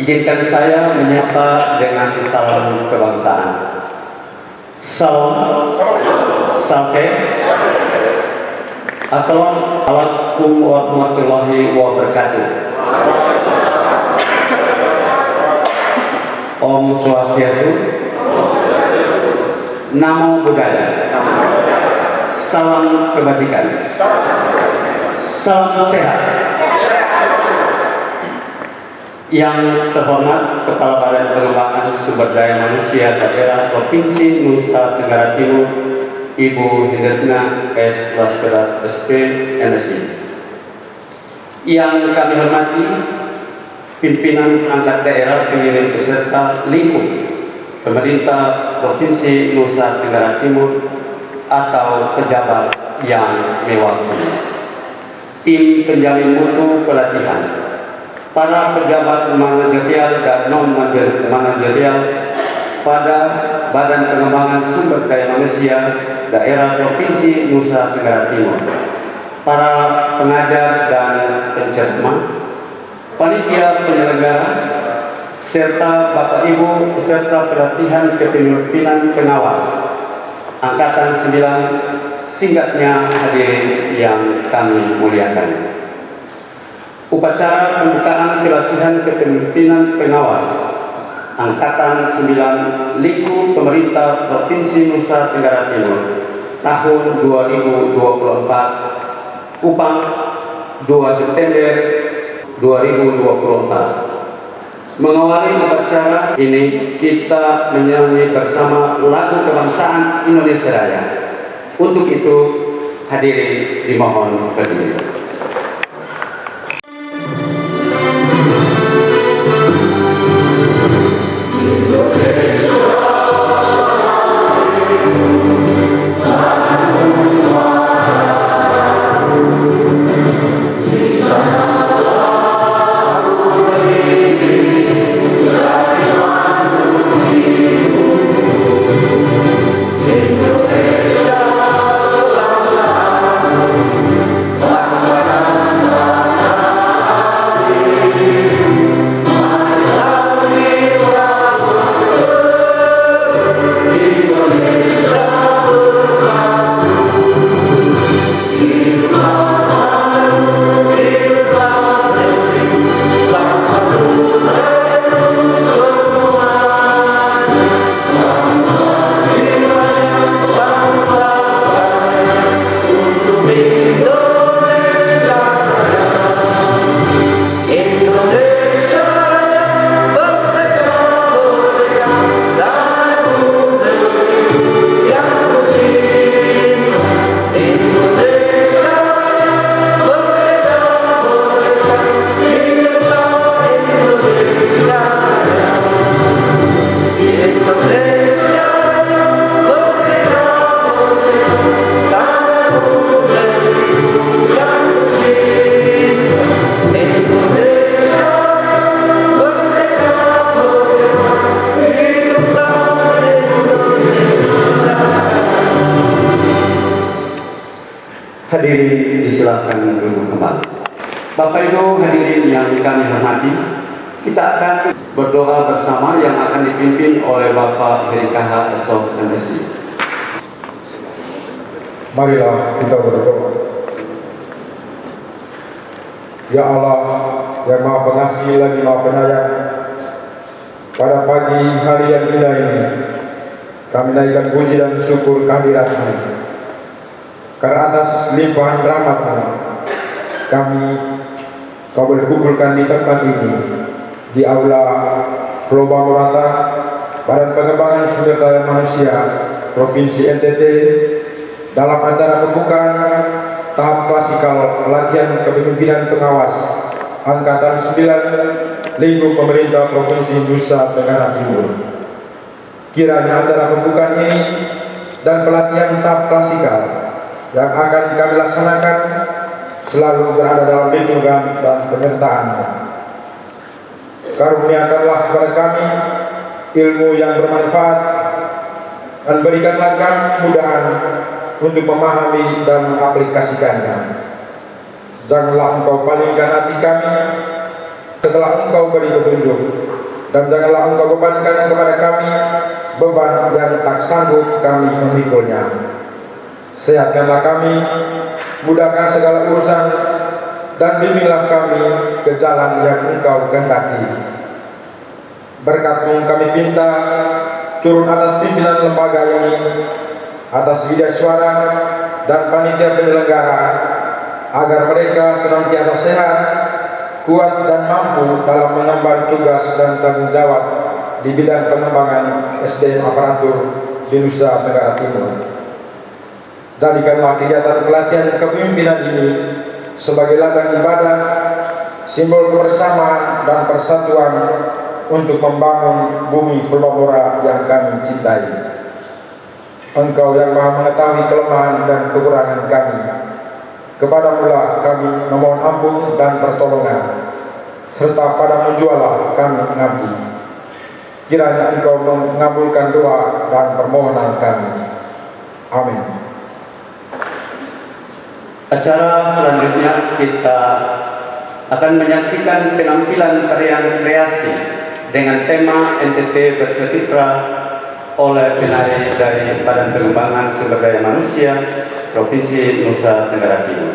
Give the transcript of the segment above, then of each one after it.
Izinkan saya menyapa dengan salam kebangsaan. Salam, salve. Assalamualaikum warahmatullahi wabarakatuh. Om Swastiastu. Namo Buddhaya. Salam kebajikan. Salam sehat. Yang terhormat Kepala Badan Pengembangan Sumber Daya Manusia Daerah Provinsi Nusa Tenggara Timur, Ibu Hendetna S. Laskara SP MSI. Yang kami hormati pimpinan angkat daerah pengirim beserta lingkup pemerintah Provinsi Nusa Tenggara Timur atau pejabat yang mewakili, tim penjamin mutu pelatihan, para pejabat manajerial dan non-manajerial pada Badan Pengembangan Sumber Daya Manusia Daerah Provinsi Nusa Tenggara Timur, para pengajar dan pencermat, panitia penyelenggara, serta Bapak Ibu peserta pelatihan kepemimpinan pengawas Angkatan 9, singkatnya hadirin yang kami muliakan. Upacara pembukaan pelatihan kepemimpinan pengawas Angkatan 9 Lingkup Pemerintah Provinsi Nusa Tenggara Timur tahun 2024, Kupang, 2 September 2024. Mengawali upacara ini, kita menyanyi bersama lagu kebangsaan Indonesia Raya. Untuk itu, hadirin dimohon berdiri. Hadirin disilakan duduk kembali. Bapak Ibu hadirin yang kami hormati, kita akan berdoa bersama yang akan dipimpin oleh Bapak Heri KH SOS MSI. Marilah kita berdoa. Ya Allah yang Maha Pengasih lagi Maha Penyayang, pada pagi hari yang indah ini kami naikkan puji dan syukur kehadirat-Mu. Karena atas limpahan rahmat-Mu, Kau boleh kumpulkan di tempat ini, di Aula Floba Morata, Badan Pengembangan Sumber Daya Manusia Provinsi NTT, dalam acara pembukaan tahap klasikal pelatihan kepemimpinan pengawas Angkatan 9 Lingkup Pemerintah Provinsi Nusa Tenggara Timur. Kiranya acara pembukaan ini dan pelatihan tahap klasikal yang akan kami laksanakan selalu berada dalam lindungan dan penyertaan-Mu. Karuniakanlah kepada kami ilmu yang bermanfaat dan berikanlah kami kemudahan untuk memahami dan mengaplikasikannya. Janganlah Engkau palingkan hati kami setelah Engkau beri petunjuk, dan janganlah Engkau bebankan kepada kami beban yang tak sanggup kami memikulnya. Sehatkanlah kami, mudahkan segala urusan, dan bimbinglah kami ke jalan yang Engkau kehendaki. Berkat-Mu kami minta, turun atas pimpinan lembaga ini, atas Widya Suara dan panitia penyelenggara, agar mereka senantiasa sehat, kuat dan mampu dalam mengemban tugas dan tanggung jawab di bidang pengembangan SDM aparatur di Nusa Tenggara Timur. Jadikanlah kegiatan pelatihan kepemimpinan ini sebagai ladang ibadah, simbol kebersamaan dan persatuan untuk membangun bumi Purbamora yang kami cintai. Engkau yang Maha mengetahui kelemahan dan kekurangan kami. Kepadamu lah kami memohon ampun dan pertolongan, serta padamu jualah kami mengabdi. Kiranya Engkau mengabulkan doa dan permohonan kami. Amin. Acara selanjutnya kita akan menyaksikan penampilan tarian kreasi dengan tema NTT Bercitra oleh penari dari Badan Pengembangan Sumber Daya Manusia Provinsi Nusa Tenggara Timur.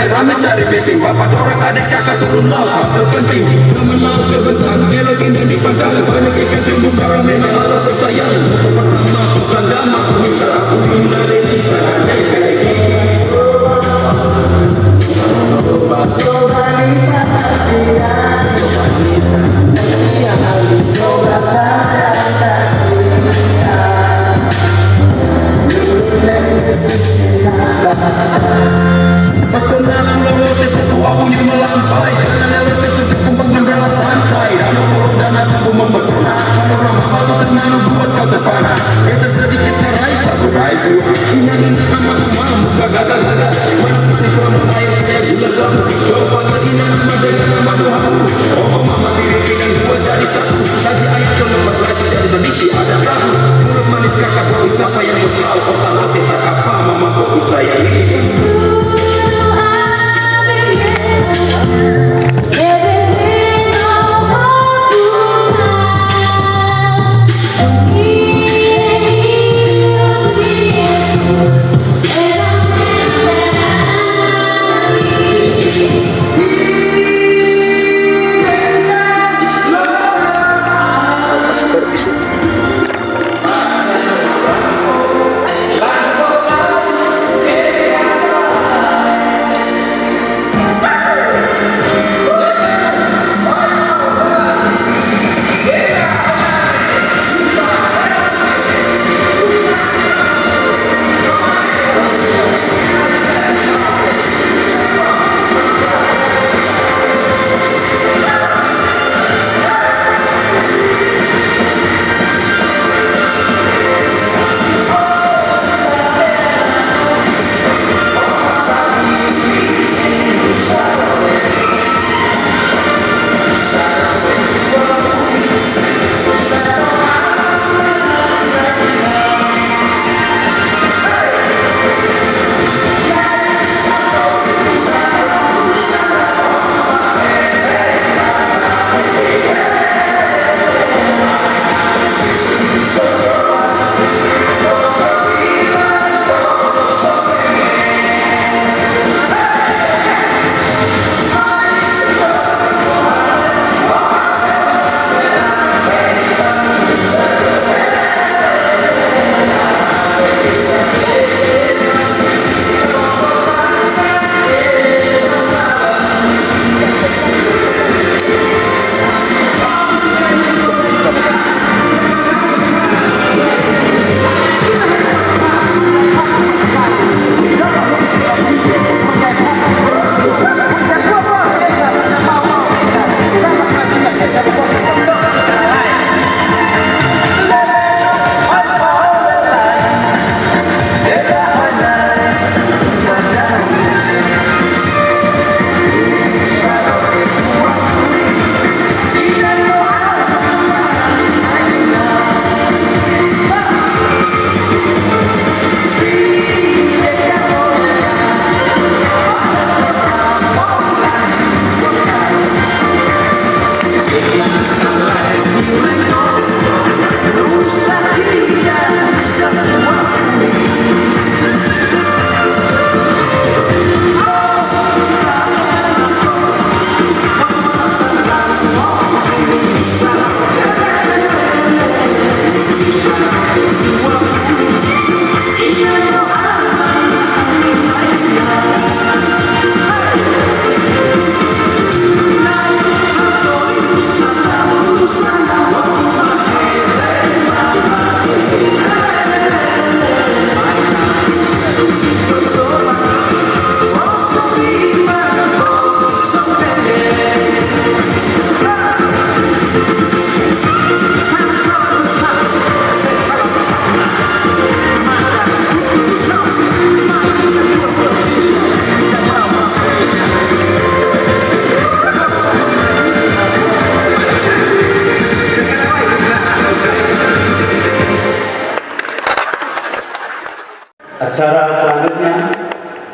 Rame cari meeting, bapak dorong adik kakak turun laut. Terpenting, kemenang terbentang, kelokin dan dipandang. Banyak ikan tumbuh karang, memang Allah tersayang. Tempat sama, bukan damai, minta aku minta dari sana. Siapa yang mau tahu kota roti tak apa mama kok bisa yang ini.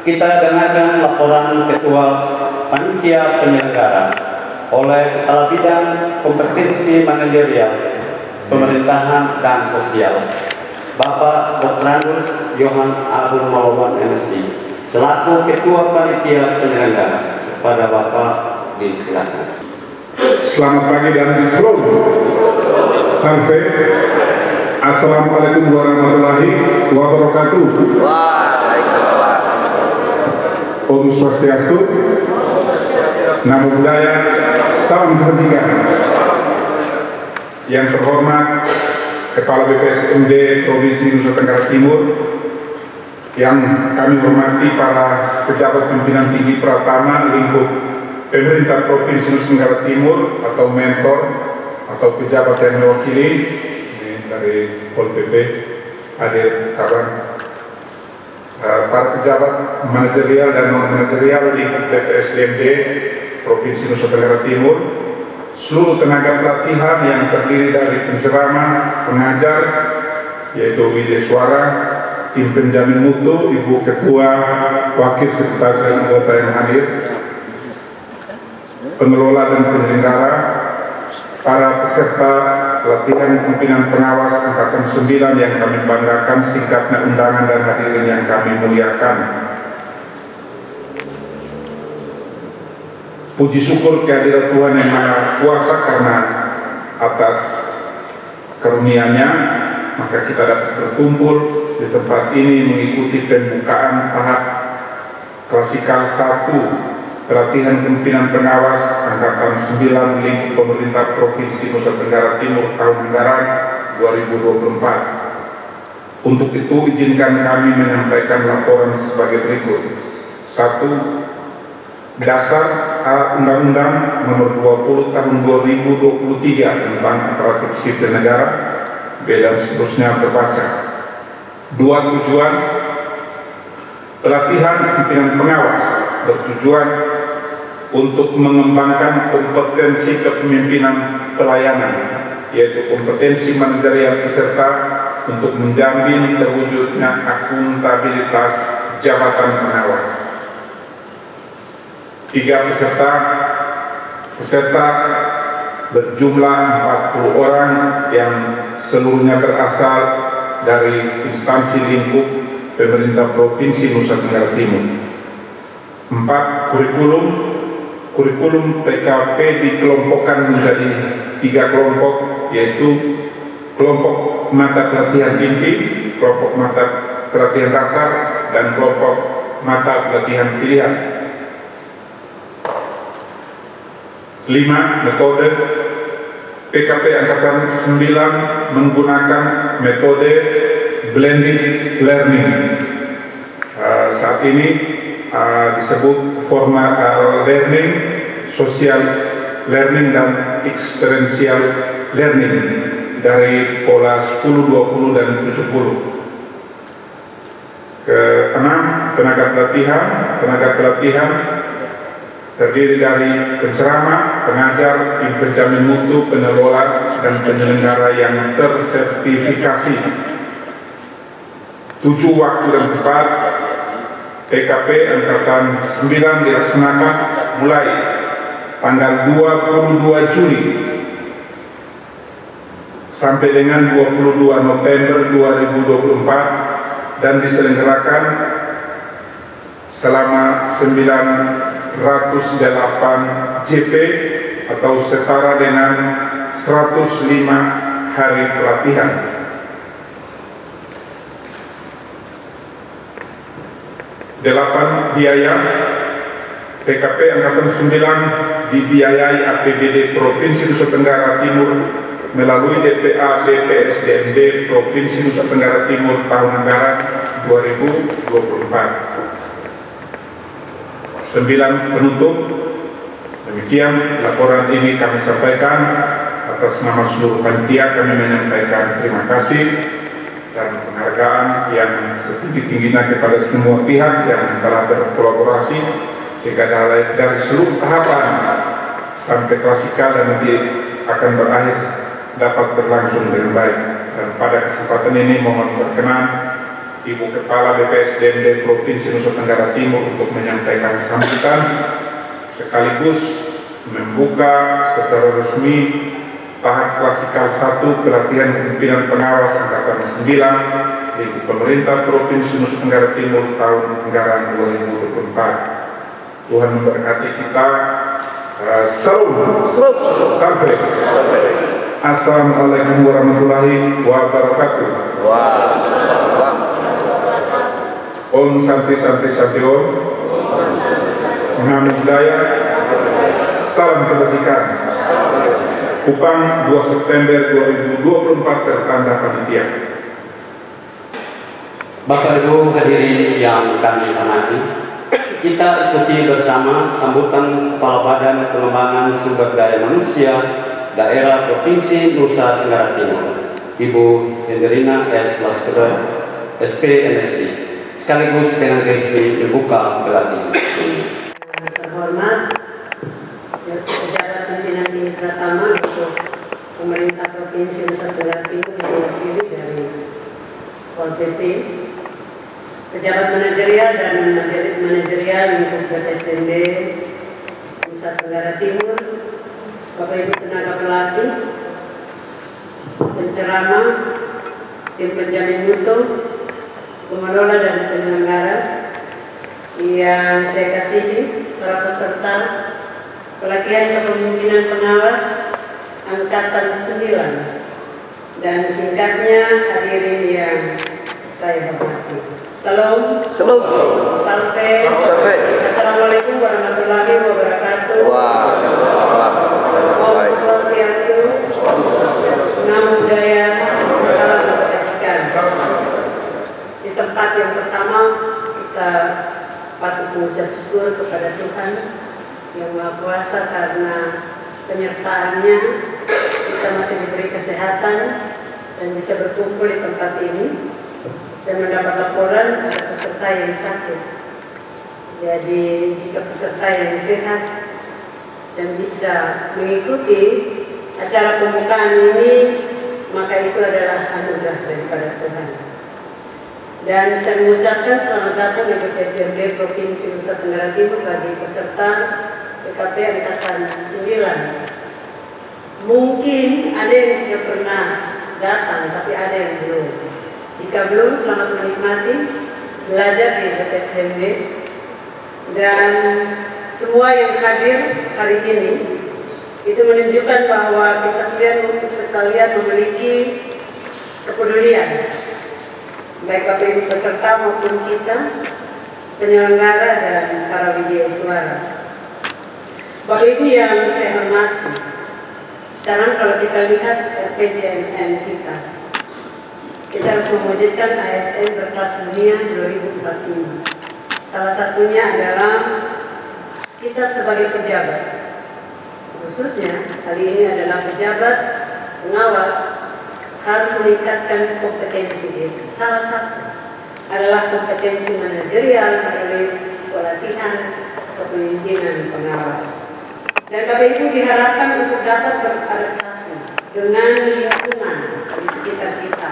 kita dengarkan laporan Ketua Panitia Penyelenggara oleh Kepala Bidang Kompetensi Manajerial, Pemerintahan dan Sosial, Bapak Dr. Johan Abdul Maulwan MSI, selaku Ketua Panitia Penyelenggara. Kepada Bapak disilakan. Selamat pagi dan shalom. Sampai. Assalamualaikum warahmatullahi wabarakatuh. Waalaikumsalam. Om Swastiastu. Namo Buddhaya. Salam kebajikan. Yang terhormat Kepala BPSMD Provinsi Nusa Tenggara Timur, yang kami hormati para pejabat pimpinan tinggi Pratama lingkup pemerintah Provinsi Nusa Tenggara Timur atau mentor atau pejabat yang mewakili dari Pol PP, hadir kawan, para pejabat manajerial dan non manajerial lingkup BPSDMD Provinsi Nusa Tenggara Timur, seluruh tenaga pelatihan yang terdiri dari penceramah, pengajar, yaitu Widya Suara, tim penjamin mutu, Ibu Ketua, Wakil Sekretaris dan anggota yang hadir, pengelola dan penyelenggara, para peserta latihan pimpinan pengawas Angkatan 9 yang kami banggakan, singkatnya undangan dan hadirin yang kami muliakan. Puji syukur kehadirat Tuhan Yang Maha Kuasa karena atas karunia-Nya maka kita dapat berkumpul di tempat ini mengikuti pembukaan tahap klasikal 1 pelatihan pimpinan pengawas Angkatan 9 lingkup pemerintah Provinsi Nusa Tenggara Timur tahun anggaran 2024. Untuk itu izinkan kami menyampaikan laporan sebagai berikut. 1. Dasar Undang-Undang Nomor 20 Tahun 2023 tentang Aparatur Sipil Negara, B dan seterusnya terbaca. 2. Tujuan pelatihan pimpinan pengawas bertujuan untuk mengembangkan kompetensi kepemimpinan pelayanan, yaitu kompetensi manajerial peserta untuk menjamin terwujudnya akuntabilitas jabatan pengawas. 3. Peserta berjumlah 40 orang yang seluruhnya berasal dari instansi lingkup pemerintah Provinsi Nusa Tenggara Timur. 4. Kurikulum PKP dikelompokkan menjadi 3 kelompok, yaitu kelompok mata pelatihan inti, kelompok mata pelatihan dasar, dan kelompok mata pelatihan pilihan. 5. Metode PKP Angkatan 9 menggunakan metode blended learning. Saat ini disebut formal learning, social learning, dan experiential learning dari pola 10, 20, dan 70. Ke-6, tenaga pelatihan terdiri dari penceramah, pengajar, tim penjamin mutu, pengelola, dan penyelenggara yang tersertifikasi. 7. Waktu dan tempat PKP Angkatan 9 dilaksanakan mulai tanggal 22 Juli sampai dengan 22 November 2024 dan diselenggarakan selama 908 JP atau setara dengan 105 hari pelatihan. 8. Biaya PKP Angkatan 9 dibiayai APBD Provinsi Nusa Tenggara Timur melalui DPA BPSDMD Provinsi Nusa Tenggara Timur tahun anggaran 2024. 9. Penutup. Demikian laporan ini kami sampaikan. Atas nama seluruh panitia kami menyampaikan terima kasih dan penghargaan yang setinggi-tingginya kepada semua pihak yang telah berkolaborasi sehingga dari seluruh tahapan sampai klasikal dan nanti akan berakhir dapat berlangsung dengan baik. Dan pada kesempatan ini mohon berkenan Ibu Kepala BPSDMD Provinsi Nusa Tenggara Timur untuk menyampaikan sambutan sekaligus membuka secara resmi tahap klasikal 1 pelatihan pimpinan pengawas angkatan 9 di pemerintah Provinsi Nusa Tenggara Timur tahun anggaran 2024. Tuhan memberkati kita. Salam. Sampai. Assalamualaikum warahmatullahi wabarakatuh. Waalaikumsalam. Om Santi Santi Santi Om. Namo Buddhaya. Salam kebajikan. Kupang 2 September 2024 tertanda panitia. Bapak Ibu hadirin yang kami hormati, kita ikuti bersama sambutan Kepala Badan Pengembangan Sumber Daya Manusia Daerah Provinsi Nusa Tenggara Timur, Ibu Hendrina S. Laskeda, SP MSI, sekaligus dengan resmi membuka pelatihan. Terhormat pejabat pimpinan tinggi pertama untuk pemerintah Provinsi Nusa Tenggara Timur yang diwakili dari Pol PP, pejabat manajerial dan manajerial lingkup BPSDMD Nusa Tenggara Timur, Bapak Ibu tenaga pelatih, penceramah, tim penjamin mutu, pengelola dan penyelenggara yang saya kasihi, para peserta pelatihan kepemimpinan pengawas angkatan 9, dan singkatnya hadirin yang saya hormati. Salam. Salve. Assalamualaikum warahmatullahi wabarakatuh. Waalaikumsalam. Om Swastiastu. Namo Buddhaya. Salam kebajikan. Di tempat yang pertama kita patut mengucap syukur kepada Tuhan yang Maha Kuasa karena penyertaannya kita masih diberi kesehatan dan bisa berkumpul di tempat ini. Saya mendapat laporan ada peserta yang sakit. Jadi jika peserta yang sehat dan bisa mengikuti acara pembukaan ini, maka itu adalah anugerah daripada Tuhan. Dan saya mengucapkan selamat datang di BPSDMD Provinsi Nusa Tenggara Timur bagi peserta PKP angkatan 9. Mungkin ada yang sudah pernah datang, tapi ada yang belum. Jika belum, selamat menikmati belajar di BPSDMD. Dan semua yang hadir hari ini itu menunjukkan bahwa kita sekalian memiliki kepedulian, baik Bapak Ibu peserta maupun kita penyelenggara dan para widya suara. Bapak Ibu yang saya hormati, sekarang kalau kita lihat RPJMN kita harus mewujudkan ASN berkelas dunia 2045. Salah satunya adalah kita sebagai pejabat, khususnya kali ini adalah pejabat pengawas, harus meningkatkan kompetensi diri. Salah satu adalah kompetensi manajerial melalui pelatihan kepemimpinan pengawas. Dan Bapak Ibu diharapkan untuk dapat beradaptasi dengan lingkungan di sekitar kita,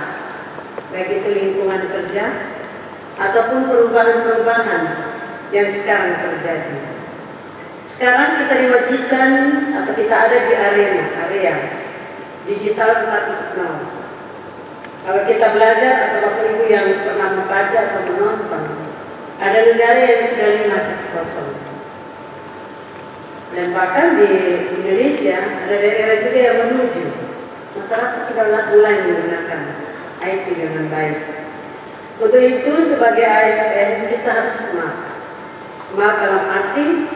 baik itu lingkungan kerja ataupun perubahan-perubahan yang sekarang terjadi. Sekarang kita diwajibkan atau kita ada di area digital 4.0. Kalau kita belajar atau Bapak Ibu yang pernah membaca atau menonton, ada negara yang sudah 5.0. Dan bahkan di Indonesia ada daerah juga yang menuju. Masyarakat sudah mulai menggunakan IT dengan baik. Untuk itu sebagai ASN kita harus smart. Smart dalam arti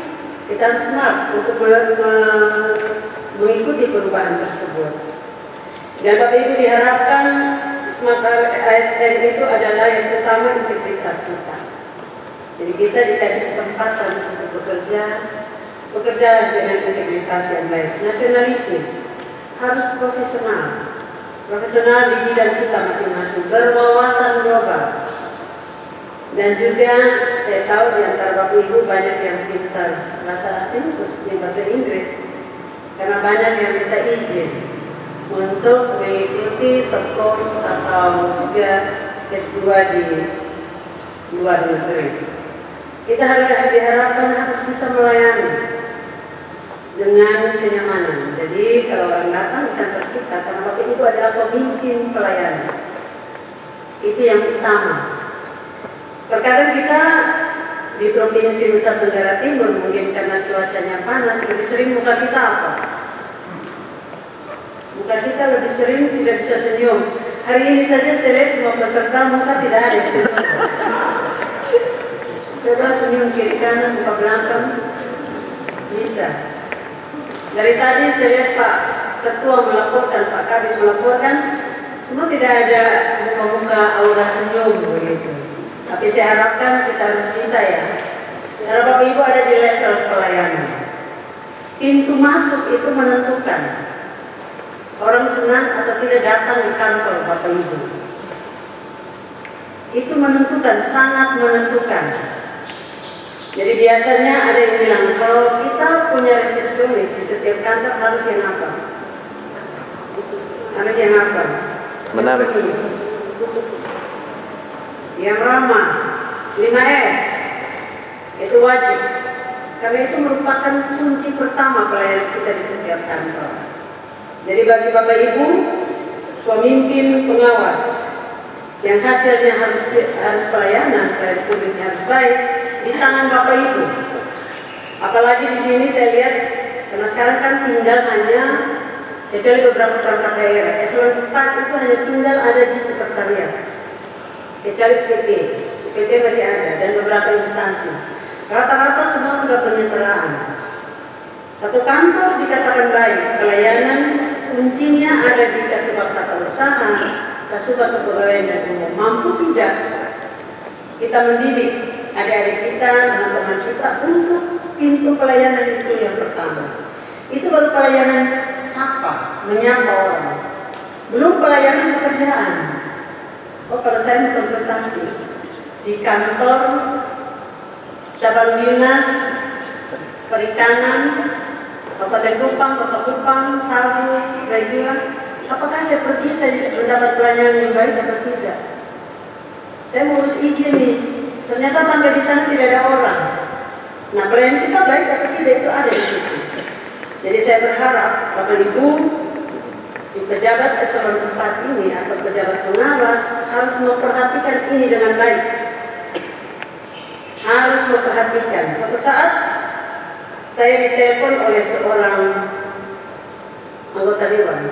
kita harus smart untuk mengikuti perubahan tersebut. Dan Bapak Ibu diharapkan smart ASN itu adalah yang pertama integritas kita. Jadi kita dikasih kesempatan untuk bekerja dengan integritas yang baik. Nasionalisme harus profesional di bidang kita masing-masing, berwawasan global. Dan juga saya tahu di antara Bapak Ibu banyak yang pintar bahasa asing, khususnya bahasa Inggris, karena banyak yang minta izin untuk mengikuti course atau juga S2 di luar negeri. Kita diharapkan harus bisa melayani dengan kenyamanan. Jadi kalau orang datang di kantor kita, karena Bapak Ibu adalah pemimpin pelayanan, itu yang utama. Terkadang kita di Provinsi Nusa Tenggara Timur, mungkin karena cuacanya panas, lebih sering muka kita apa? Muka kita lebih sering tidak bisa senyum. Hari ini saja saya lihat semua peserta muka tidak ada yang senyum. Coba senyum kiri kanan, muka belakang, bisa. Dari tadi saya lihat Pak Ketua melaporkan, Pak Kabit melaporkan, semua tidak ada muka-muka aura senyum begitu. Tapi saya harapkan kita harus bisa ya. Karena Bapak Ibu ada di level pelayanan. Pintu masuk itu menentukan orang senang atau tidak datang di kantor Bapak Ibu. Itu menentukan, sangat menentukan. Jadi biasanya ada yang bilang, kalau kita punya resepsionis di setiap kantor harus yang apa? Harus yang apa? Menarik. Yang ramah, 5S, itu wajib. Karena itu merupakan kunci pertama pelayanan kita di setiap kantor. Jadi bagi Bapak Ibu, pemimpin pengawas, yang hasilnya harus pelayanan publiknya harus baik, di tangan Bapak Ibu. Apalagi di sini saya lihat, karena sekarang kan tinggal hanya, kecuali beberapa perangkat daerah, eselon 4 itu hanya tinggal ada di sekretariat, kecuali PT masih ada, dan beberapa instansi. Rata-rata semua sudah penyederaan. Satu kantor dikatakan baik, pelayanan kuncinya ada di Kasubag Tata Usaha, Kasubag Kepegawaian dan Umum. Mampu tidak kita mendidik adik-adik kita, teman-teman kita untuk pintu pelayanan itu yang pertama. Itu baru pelayanan sapa, menyapa orang. Belum pelayanan pekerjaan. Oh, kalau saya mau konsultasi di kantor cabang dinas perikanan Kabupaten Kupang, Kota Kupang, Sabu, Rajula, apakah saya pergi saya mendapat pelayanan yang baik atau tidak? Saya mau urus izin nih, ternyata sampai di sana tidak ada orang. Nah, pelayanan kita baik atau tidak itu ada di situ. Jadi saya berharap Bapak Ibu di pejabat eselon 4 ini atau pejabat pengawas harus memperhatikan ini dengan baik. Harus memperhatikan. Suatu saat saya ditelepon oleh seorang anggota dewan.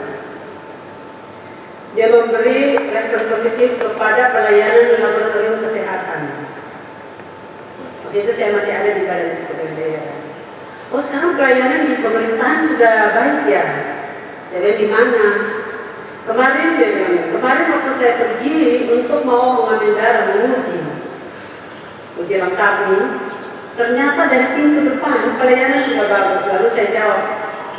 Dia memberi respon positif kepada pelayanan laboratorium kesehatan. Waktu itu saya masih ada di Badan Kepegawaian Daerah. Oh, sekarang pelayanan di pemerintahan sudah baik ya? Saya bilang di mana? Kemarin dia bilang, kemarin waktu saya pergi untuk mau mengambil darah uji lengkap nih, ternyata dari pintu depan pelayanan sudah bagus. Lalu saya jawab,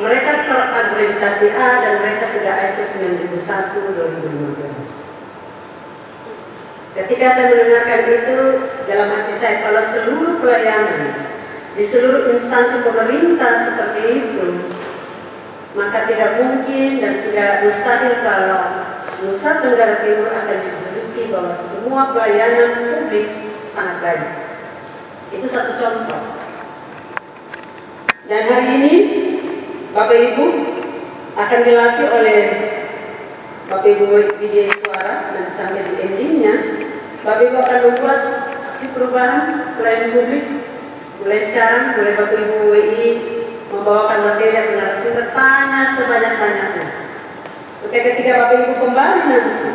mereka terakreditasi A dan mereka sudah ISO 9001/2015. Ketika saya mendengarkan itu, dalam hati saya, kalau seluruh pelayanan di seluruh instansi pemerintah seperti itu, maka tidak mungkin dan tidak mustahil kalau Nusa Tenggara Timur akan dijuluki bahwa semua pelayanan publik sangat baik. Itu satu contoh. Dan hari ini Bapak Ibu akan dilatih oleh Bapak Ibu Widya Suara, dan sampai di endingnya Bapak Ibu akan membuat aksi perubahan pelayanan publik. Mulai sekarang, mulai Bapak Ibu WI membawakan materi atau narasumber, tanya sebanyak-banyaknya. Supaya ketika Bapak Ibu kembali nanti,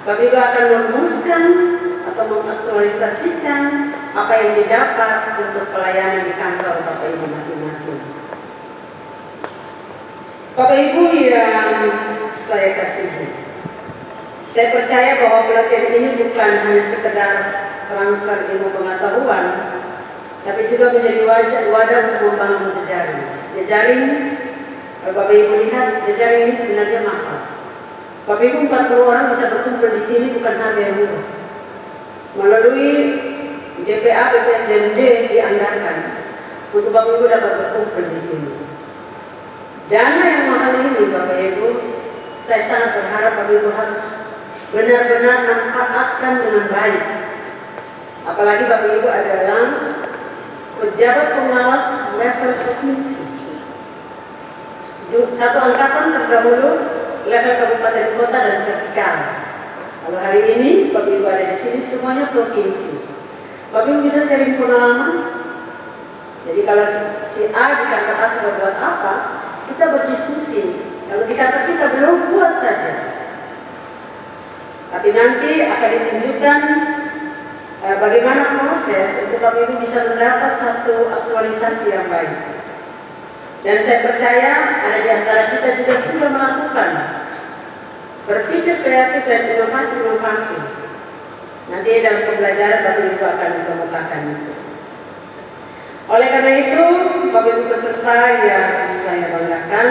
Bapak Ibu akan merumuskan atau mengaktualisasikan apa yang didapat untuk pelayanan di kantor Bapak Ibu masing-masing. Bapak Ibu yang saya kasihi, saya percaya bahwa pelatihan ini bukan hanya sekedar transfer ilmu pengetahuan, tapi juga menjadi wadah untuk membangun jejaring. Jejaring, kalau Bapak Ibu lihat, jejaring ini sebenarnya mahal. Bapak Ibu 40 orang bisa berkumpul di sini bukan harga yang murah. Melalui DPA, BPSDMD dianggarkan untuk Bapak Ibu dapat berkumpul di sini. Dana yang mahal ini, Bapak Ibu, saya sangat berharap Bapak Ibu harus benar-benar manfaatkan dengan baik. Apalagi Bapak Ibu adalah pejabat pengawas level provinsi. Satu angkatan terdahulu level kabupaten kota dan vertikal. Kalau hari ini Bapak Ibu ada di sini semuanya provinsi. Bapak Ibu bisa sharing pengalaman. Jadi kalau si A di kantor A sudah buat apa, kita berdiskusi. Kalau di kantor kita belum, buat saja. Tapi nanti akan ditunjukkan bagaimana proses untuk Bapak Ibu bisa mendapat satu aktualisasi yang baik. Dan saya percaya ada di antara kita juga sudah melakukan berpikir kreatif dan inovasi-inovasi. Nanti dalam pembelajaran Bapak Ibu akan dikemukakan itu. Oleh karena itu, Bapak Ibu peserta yang saya banggakan,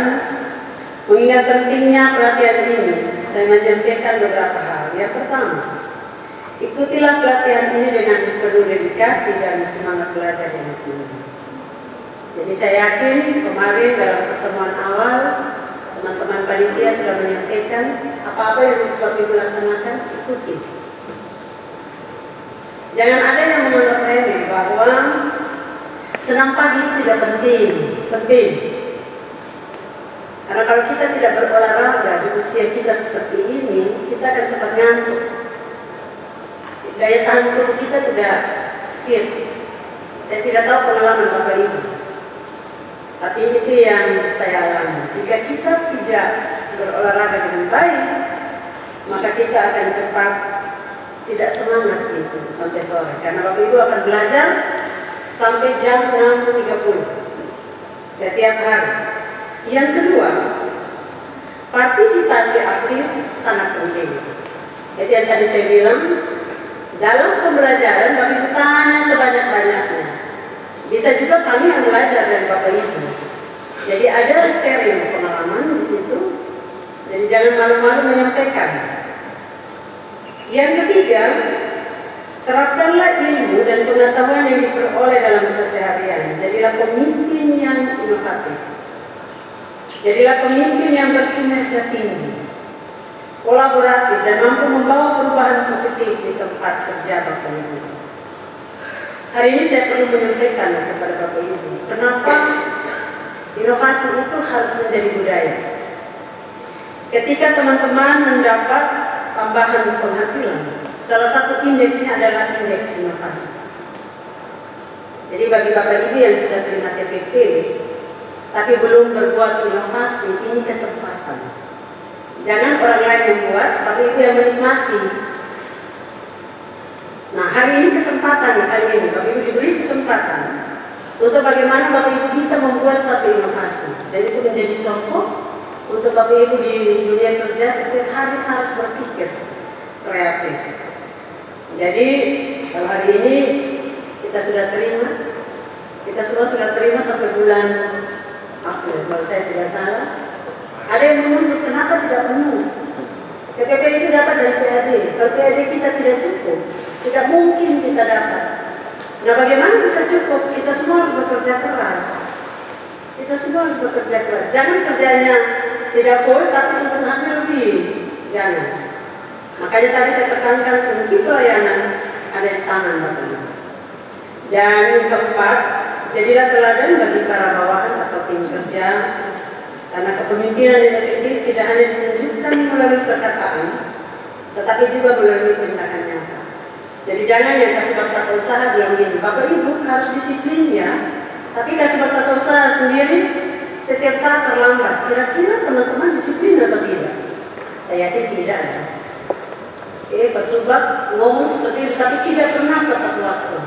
mengingat pentingnya pelatihan ini, saya menyampaikan beberapa hal. Yang pertama, ikutilah pelatihan ini dengan penuh dedikasi dan semangat belajar yang tinggi. Jadi saya yakin kemarin dalam pertemuan awal, teman-teman panitia sudah menyampaikan apa-apa yang harus Bapak Ibu laksanakan, ikuti. Jangan ada yang menganggap remeh bahwa senam pagi itu tidak penting. Karena kalau kita tidak berolahraga di usia kita seperti ini, kita akan cepat ngantuk. Daya tahan tubuh kita tidak fit. Saya tidak tahu pengalaman Bapak Ibu, tapi itu yang saya alami. Jika kita tidak berolahraga dengan baik, maka kita akan cepat tidak semangat gitu sampai sore. Karena Bapak Ibu akan belajar sampai jam 6.30 setiap hari. Yang kedua, partisipasi aktif sangat penting. Jadi yang tadi saya bilang, dalam pembelajaran Bapak Ibu tanya sebanyak-banyaknya. Bisa juga kami yang belajar dari Bapak Ibu. Jadi ada sharing pengalaman di situ. Jadi jangan malu-malu menyampaikan. Yang ketiga, terapkanlah ilmu dan pengetahuan yang diperoleh dalam keseharian. Jadilah pemimpin yang inovatif. Jadilah pemimpin yang berkinerja tinggi, kolaboratif, dan mampu membawa perubahan positif di tempat kerja Bapak Ibu. Hari ini saya perlu menyampaikan kepada Bapak Ibu, kenapa inovasi itu harus menjadi budaya. Ketika teman-teman mendapat tambahan penghasilan, salah satu indeksnya adalah indeks inovasi. Jadi bagi Bapak Ibu yang sudah terima TPP, tapi belum berbuat inovasi, ini kesempatan. Jangan orang lain yang buat, Bapak Ibu yang menikmati. Nah, hari ini kesempatan nih, kali ini Bapak Ibu diberi kesempatan untuk bagaimana Bapak Ibu bisa membuat satu inovasi. Dan itu menjadi contoh untuk Bapak Ibu di dunia kerja setiap hari harus berpikir kreatif. Jadi kalau hari ini kita sudah terima, kita semua sudah terima sampai bulan April, kalau saya tidak salah. Ada yang menuntut, kenapa tidak penuh? TPP itu dapat dari PAD. Kalau PAD kita tidak cukup, tidak mungkin kita dapat. Nah, bagaimana bisa cukup? Kita semua harus bekerja keras. Kita semua harus bekerja keras. Jangan kerjanya tidak full, tapi keuntungannya lebih. Jangan. Makanya tadi saya tekankan fungsi pelayanan ada di tangan Bapak Ibu. Dan keempat, jadilah teladan bagi para bawahan atau tim kerja. Karena kepemimpinan yang efektif tidak hanya ditunjukkan melalui perkataan, tetapi juga melalui tindakan nyata. Jadi jangan yang kasih tata usaha bilang gini, Bapak Ibu harus disiplin ya, tapi kasih tata usaha sendiri setiap saat terlambat. Kira-kira teman-teman disiplin atau tidak? Saya yakin tidak ya. Pesubat ngomong seperti itu, tapi tidak pernah tepat waktu.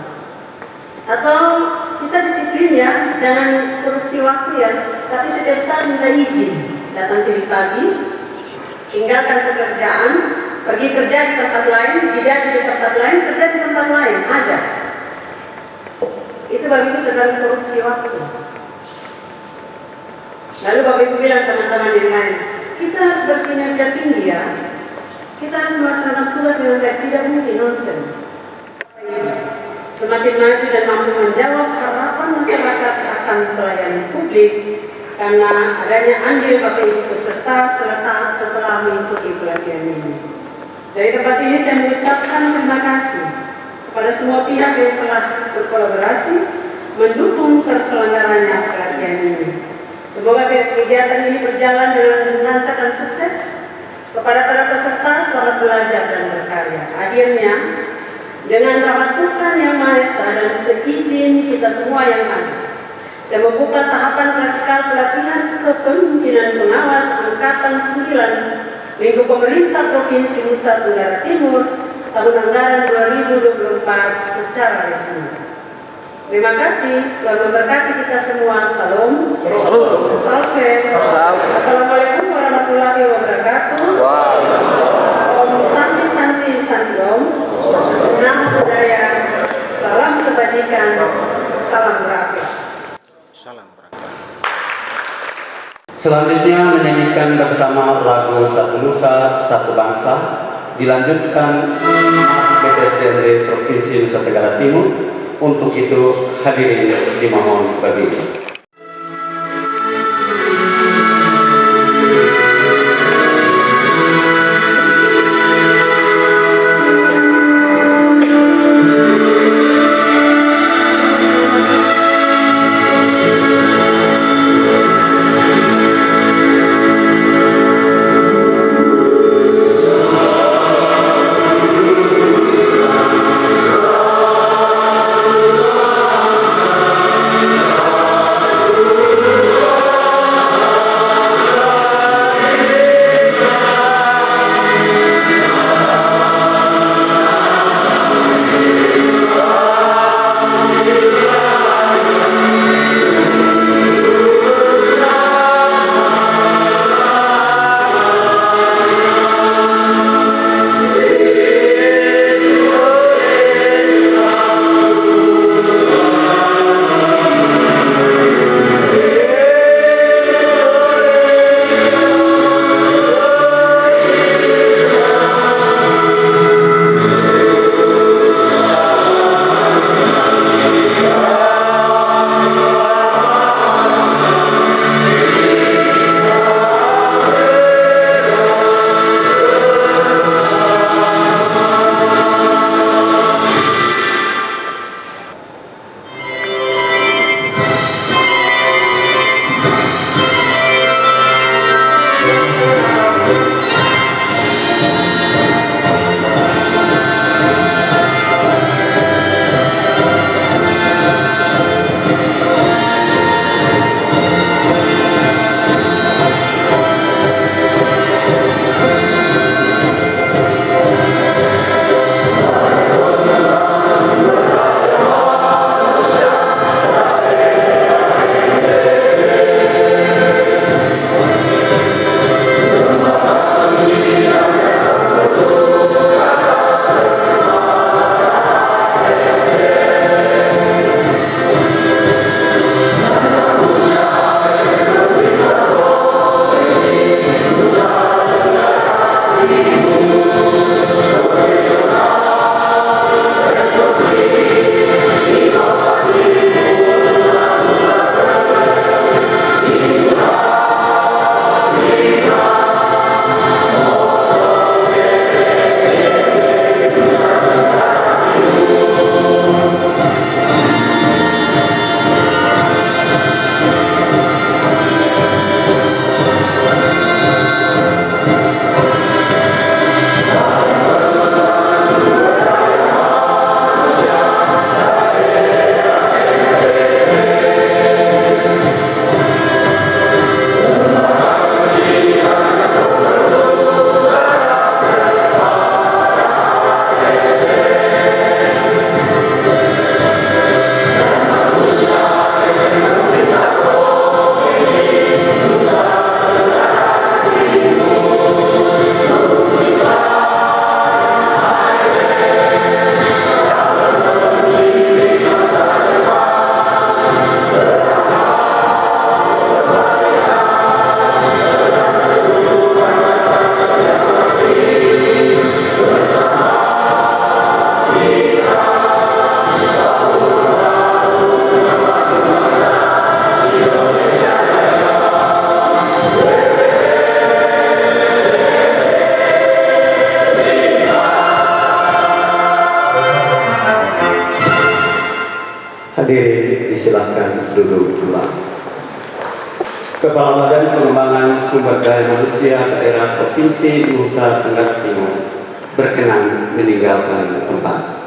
Atau kita disiplin ya, jangan korupsi waktu ya, tapi setiap saat minta izin. Datang sini pagi, tinggalkan pekerjaan, pergi kerja di tempat lain, digaji di tempat lain, kerja di tempat lain, ada. Itu Bapak Ibu sedang korupsi waktu. Lalu Bapak Ibu bilang teman-teman yang lain, kita harus berkinerja tinggi ya, kita harus melaksanakan tugas dengan baik, tidak mungkin nonsen. Semakin maju dan mampu menjawab harapan masyarakat akan pelayanan publik karena adanya andil Bapak Ibu peserta setelah mengikuti pelatihan ini. Dari tempat ini saya mengucapkan terima kasih kepada semua pihak yang telah berkolaborasi mendukung terselenggaranya pelatihan ini. Semoga kegiatan ini berjalan dengan lancar dan sukses. Kepada para peserta, selamat belajar dan berkarya. Akhirnya, dengan rahmat Tuhan Yang Maha Esa dan seizin kita semua yang ada, saya membuka tahapan klasikal pelatihan kepemimpinan pengawas Angkatan 9 Minggu Pemerintah Provinsi Nusa Tenggara Timur tahun anggaran 2024 secara resmi. Terima kasih, Tuhan memberkati kita semua. Salam. Salam. Salve. Salve. Assalamualaikum warahmatullahi wabarakatuh. Om Santi Santi Santi Om. Namo Buddhaya. Salam kebajikan. Salam berakhir. Selanjutnya menyanyikan bersama lagu Satu Nusa Satu Bangsa, dilanjutkan BPSDMD Provinsi Nusa Tenggara Timur. Untuk itu hadirin dimohon berdiri. Hadirin disilahkan duduk ulang. Kepala Badan Pengembangan Sumber Daya Manusia Daerah Provinsi Nusa Tenggara Timur berkenan meninggalkan tempat.